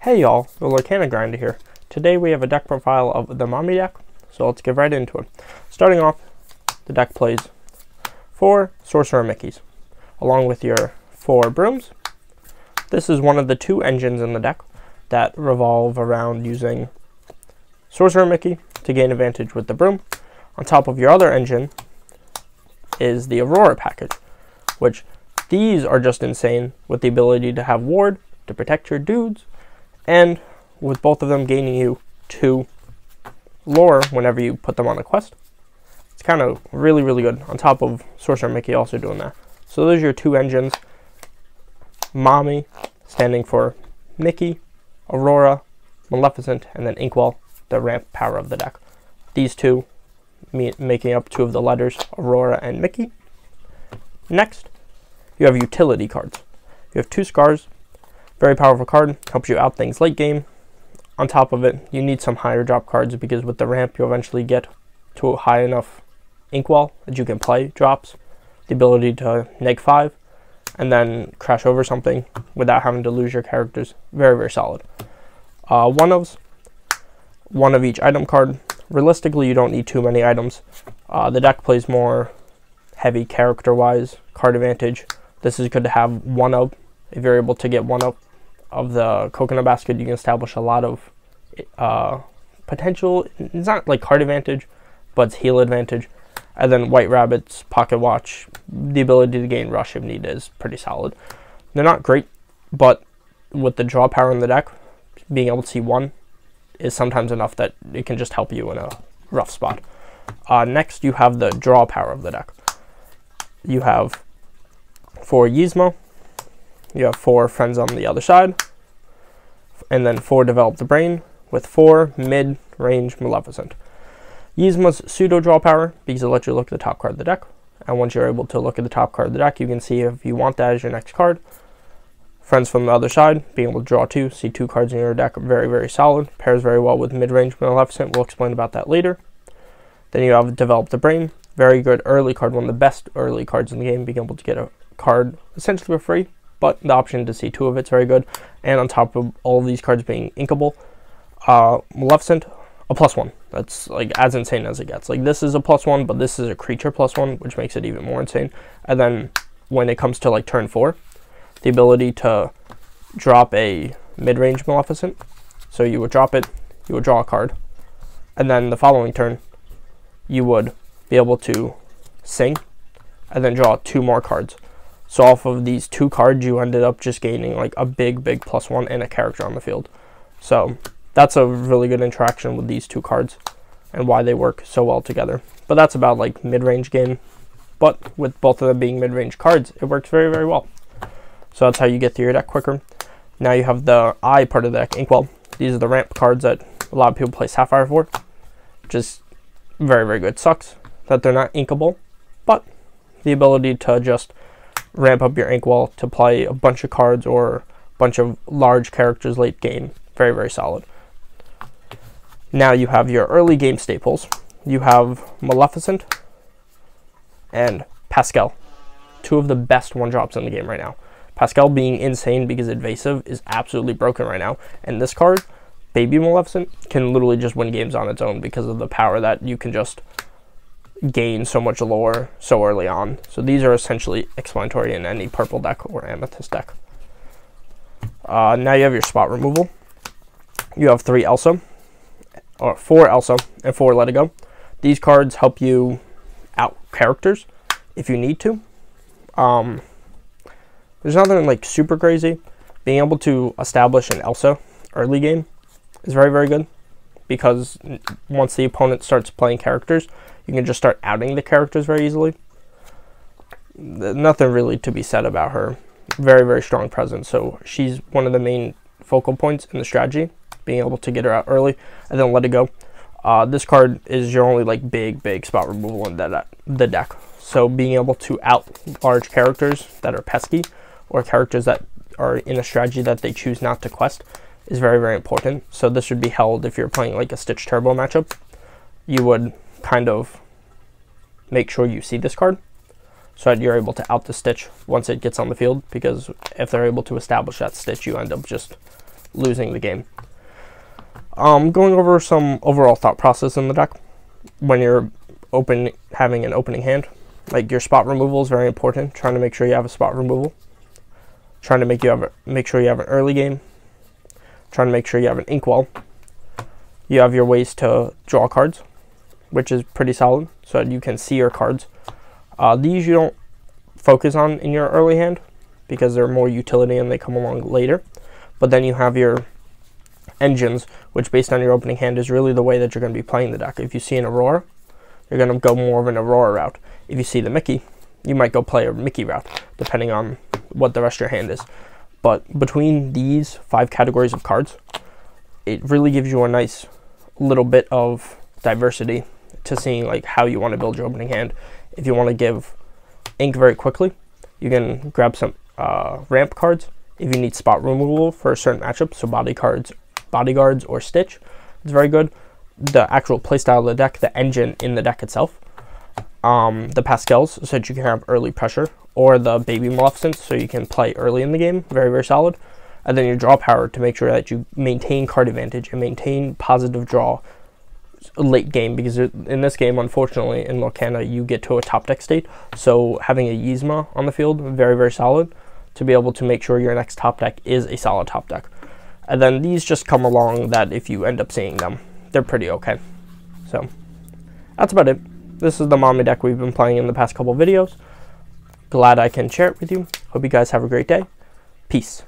Hey y'all, the Lorcana Grinder here. Today we have a deck profile of the MAMI deck, so let's get right into it. Starting off, the deck plays 4 Sorcerer Mickeys, along with your 4 Brooms. This is one of the 2 engines in the deck that revolve around using Sorcerer Mickey to gain advantage with the Broom. On top of your other engine is the Aurora package, which these are just insane with the ability to have Ward to protect your dudes, and with both of them gaining you 2 lore whenever you put them on a quest. It's kind of really good, on top of Sorcerer Mickey also doing that. So those are your 2 engines. MAMI, standing for Mickey, Aurora, Maleficent, and then Inkwell, the ramp power of the deck. These 2 making up 2 of the letters, Aurora and Mickey. Next, you have utility cards. You have 2 Scars. Very powerful card, helps you out things late game. On top of it, you need some higher drop cards because with the ramp, you'll eventually get to a high enough Inkwell that you can play drops. The ability to -5 and then crash over something without having to lose your characters. Very solid. One of each item card. Realistically, you don't need too many items. The deck plays more heavy character-wise, card advantage. This is good to have 1-up. If you're able to get 1-up of the coconut basket, you can establish a lot of potential. It's not like card advantage, but it's heal advantage. And then White Rabbit's Pocket Watch, the ability to gain rush if needed, is pretty solid. They're not great, but with the draw power in the deck, being able to see 1 is sometimes enough that it can just help you in a rough spot. Next, you have the draw power of the deck. You have 4 Yzma. You have 4 Friends on the other side, and then 4 Develop the Brain, with 4 mid-range Maleficent. Yzma's pseudo draw power, because it lets you look at the top card of the deck, and once you're able to look at the top card of the deck, you can see if you want that as your next card. Friends from the other side, being able to draw 2, see 2 cards in your deck, very solid. Pairs very well with mid-range Maleficent, we'll explain about that later. Then you have Develop the Brain, very good early card, one of the best early cards in the game, being able to get a card essentially for free. But the option to see 2 of it's very good. And on top of all of these cards being inkable, Maleficent, a +1. That's like as insane as it gets. Like this is a +1, but this is a creature +1, which makes it even more insane. And then when it comes to like turn 4, the ability to drop a mid-range Maleficent. So you would drop it, you would draw a card, and then the following turn, you would be able to sing, and then draw 2 more cards. So off of these 2 cards, you ended up just gaining like a big +1 and a character on the field. So that's a really good interaction with these 2 cards and why they work so well together. But that's about like mid-range game. But with both of them being mid-range cards, it works very well. So that's how you get through your deck quicker. Now you have the I part of the deck, Inkwell. These are the ramp cards that a lot of people play Sapphire for, which is very good. Sucks that they're not inkable, but the ability to just ramp up your Inkwell to play a bunch of cards or a bunch of large characters late game. Very solid. Now you have your early game staples. You have Maleficent and Pascal. 2 of the best 1-drops in the game right now. Pascal being insane because Evasive is absolutely broken right now. And this card, Baby Maleficent, can literally just win games on its own because of the power that you can just gain so much lore so early on. So these are essentially explanatory in any purple deck or amethyst deck. Now you have your spot removal. You have 3 Elsa, or 4 Elsa and 4 Let It Go. These cards help you out characters if you need to. There's nothing like super crazy. Being able to establish an Elsa early game is very good, because once the opponent starts playing characters, you can just start outing the characters very easily. Nothing really to be said about her. Very strong presence. So she's one of the main focal points in the strategy, being able to get her out early. And then Let It Go. This card is your only like big spot removal in the deck. So being able to out large characters that are pesky, or characters that are in a strategy that they choose not to quest, is very important. So this would be held if you're playing like a Stitch Turbo matchup. You would kind of make sure you see this card so that you're able to out the Stitch once it gets on the field, because if they're able to establish that Stitch, you end up just losing the game. Going over some overall thought process in the deck when you're having an opening hand. Like, your spot removal is very important. Trying to make sure you have a spot removal. Trying to make sure you have an early game. Trying to make sure you have an inkwell. You have your ways to draw cards, which is pretty solid, so that you can see your cards. These you don't focus on in your early hand because they're more utility and they come along later. But then you have your engines, which based on your opening hand is really the way that you're going to be playing the deck. If you see an Aurora, you're going to go more of an Aurora route. If you see the Mickey, you might go play a Mickey route, depending on what the rest of your hand is. But between these 5 categories of cards, it really gives you a nice little bit of diversity to seeing like how you want to build your opening hand. If you want to give ink very quickly, you can grab some ramp cards. If you need spot removal for a certain matchup, so bodyguards or Stitch, it's very good. The actual playstyle of the deck, the engine in the deck itself, the Pascals, so that you can have early pressure, or the Baby Maleficents, so you can play early in the game, very, very solid. And then your draw power to make sure that you maintain card advantage and maintain positive draw late game, because in this game, unfortunately, in Lorcana, you get to a top deck state, so having a Yzma on the field, very, very solid, to be able to make sure your next top deck is a solid top deck. And then these just come along that if you end up seeing them, they're pretty okay. So that's about it. This is the MAMI deck we've been playing in the past couple videos. Glad I can share it with you. Hope you guys have a great day. Peace.